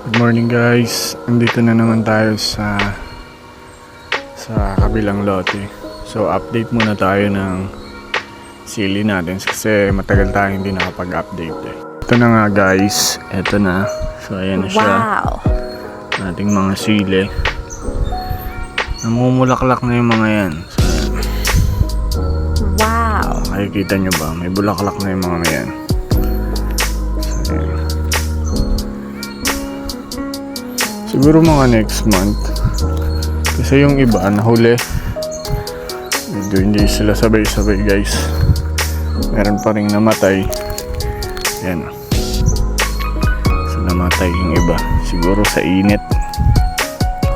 Good morning guys, andito na naman tayo sa kabilang lote. So update muna tayo ng sili natin kasi matagal tayo hindi nakapag-update eh. Ito na nga guys, ito na. So ayan na siya. Wow! Ating mga sili. Namumulaklak na yung mga yan. So ayan. Wow! Makikita nyo ba? May bulaklak na yung mga yan. So ayan. Siguro mga next month. Kasi yung iba nahuli. Medyo hindi sila sabay-sabay guys. Meron pa rin namatay. Yan. So namatay yung iba. Siguro sa init.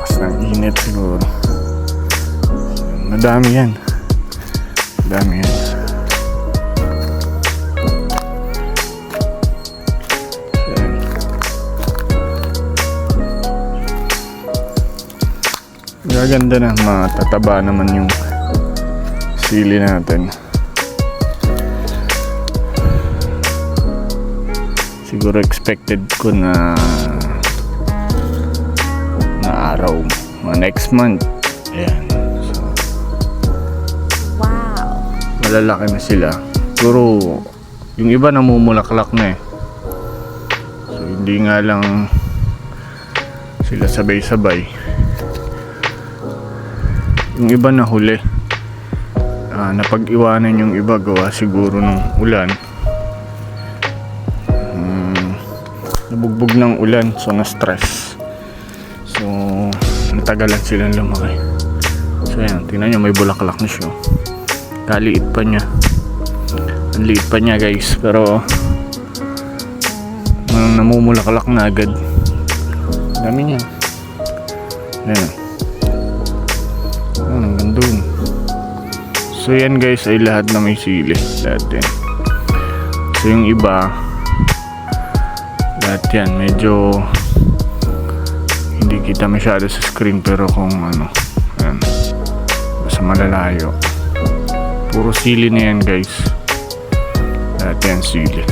Kasi ng init siguro. So, madami yan. Madami yan. Gaganda na, matataba naman yung sili natin. Siguro expected ko na araw, next month. Ayan. So, Wow! malalaki na sila. Siguro yung iba namumulaklak na eh. So hindi nga lang sila sabay-sabay. Yung iba na huli, napag-iwanan yung iba gawa siguro ng ulan. Nabugbog ng ulan, so na-stress. So natagalan silang lumaki. So yan, tingnan nyo, may bulaklak na siya. Kaliit pa niya. Ang liit pa niya guys, pero namumulaklak na agad. Dami niya. Yan. Ang ganda. So yan guys ay lahat na may sili. Lahat yan. So yung iba, lahat yan medyo hindi kita masyado sa screen, pero kung ano, yan, basta malalayo. Puro sili na yan guys. Lahat yan sili.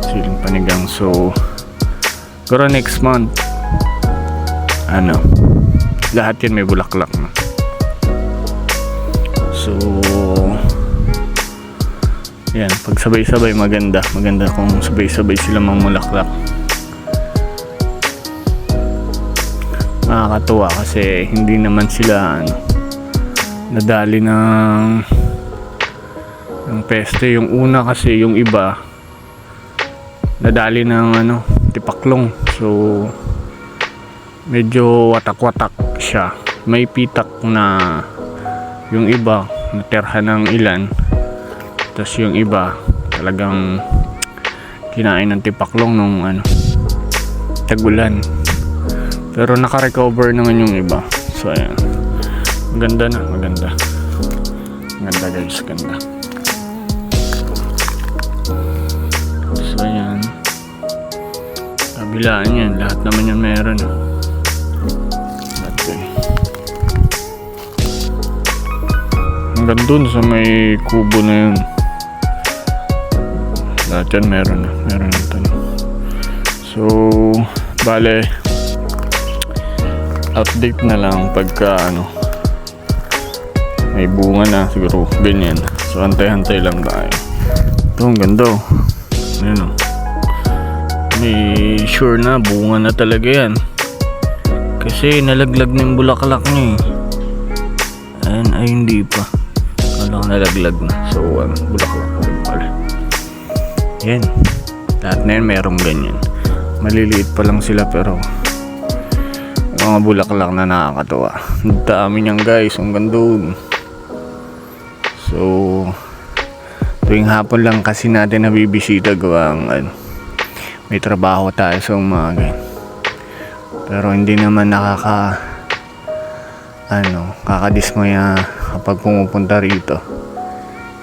Siling panigang. So pero next month lahat yan may bulaklak na. So yan, pag sabay-sabay maganda kung sabay-sabay sila mamulaklak. Nakakatuwa kasi hindi naman sila nadali ng peste. Yung una kasi, yung iba nadali ng tipaklong. So medyo watak-watak siya. May pitak na yung iba naterhan ng ilan, tapos yung iba talagang kinain ng tipaklong nung tagulan. Pero naka-recover naman yung iba. So ayan, maganda na, maganda guys, ganda. So ayan, kabilaan yan, lahat naman yung meron. Hanggang dun sa may kubo na yun, lahat yan meron na tanim. So bale, update na lang pagka may bunga na, siguro ganyan. So antay-antay lang tayo. Ito ang ganda oh. Ayan oh. May sure na bunga na talaga yan kasi nalaglag na yung bulaklak niya eh. Ayan, ay hindi pa. Kala ko nalaglag na. So bulaklak na rin pala. Yan, lahat na yan merong ganyan. Maliliit pa lang sila pero mga bulaklak na nakakatuwa. Ang dami niyan guys, ang ganda. So tuwing hapon lang kasi natin nabibisita gawang may trabaho tayo sa umaga. Pero hindi naman kakadismaya kapag pumupunta rito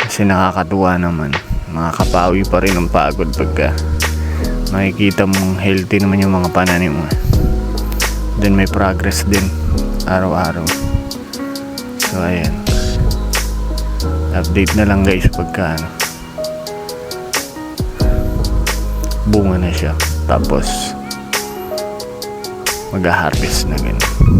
kasi nakakatuwa naman. Makakapawi pa rin ang pagod pagka makikita mong healthy naman yung mga pananim mo. Then may progress din araw-araw. So ayan, update na lang guys pagka bunga na siya. Tapos mag-harvest na ganun.